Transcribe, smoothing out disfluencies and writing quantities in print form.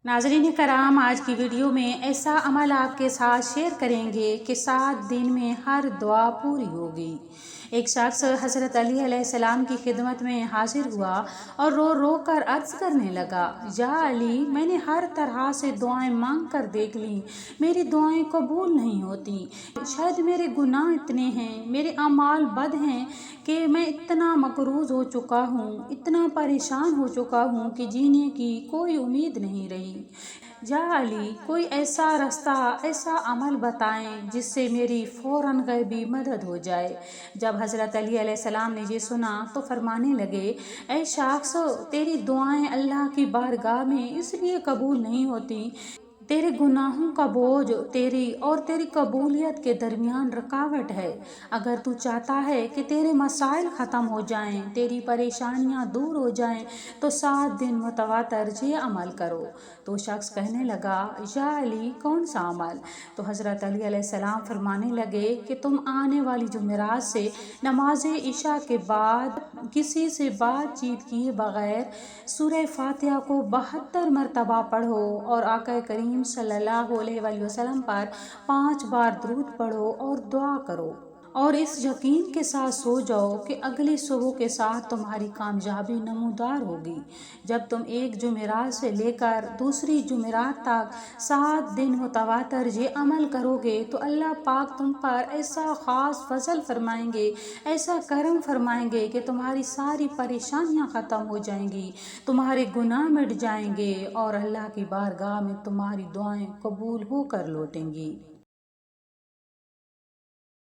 ناظرین کرام، آج کی ویڈیو میں ایسا عمل آپ کے ساتھ شیئر کریں گے کہ 7 دن میں ہر دعا پوری ہوگی۔ ایک شخص حضرت علی علیہ السلام کی خدمت میں حاضر ہوا اور رو رو کر عرض کرنے لگا، یا علی، میں نے ہر طرح سے دعائیں مانگ کر دیکھ لیں، میری دعائیں قبول نہیں ہوتی۔ شاید میرے گناہ اتنے ہیں، میرے اعمال بد ہیں کہ میں اتنا مقروض ہو چکا ہوں، اتنا پریشان ہو چکا ہوں کہ جینے کی کوئی امید نہیں رہی۔ یا علی، کوئی ایسا راستہ، ایسا عمل بتائیں جس سے میری فوراً غیبی مدد ہو جائے۔ جب حضرت علی علیہ السلام نے یہ سنا تو فرمانے لگے، اے شخص، تیری دعائیں اللہ کی بارگاہ میں اس لیے قبول نہیں ہوتی، تیرے گناہوں کا بوجھ تیری اور تیری قبولیت کے درمیان رکاوٹ ہے۔ اگر تو چاہتا ہے کہ تیرے مسائل ختم ہو جائیں، تیری پریشانیاں دور ہو جائیں تو 7 دن متواتر یہ عمل کرو۔ تو شخص کہنے لگا، یا علی، کون سا عمل؟ تو حضرت علی علیہ السلام فرمانے لگے کہ تم آنے والی جمعرات سے نماز عشاء کے بعد کسی سے بات چیت کیے بغیر سورہ فاتحہ کو 72 مرتبہ پڑھو اور آقا کریم صلی اللہ علیہ وآلہ وسلم پر 5 بار درود پڑھو اور دعا کرو، اور اس یقین کے ساتھ سو جاؤ کہ اگلی صبح کے ساتھ تمہاری کامیابی نمودار ہوگی۔ جب تم ایک جمعرات سے لے کر دوسری جمعرات تک 7 دن متواتر یہ عمل کرو گے تو اللہ پاک تم پر ایسا خاص فضل فرمائیں گے، ایسا کرم فرمائیں گے کہ تمہاری ساری پریشانیاں ختم ہو جائیں گی، تمہارے گناہ مٹ جائیں گے اور اللہ کی بارگاہ میں تمہاری دعائیں قبول ہو کر لوٹیں گی۔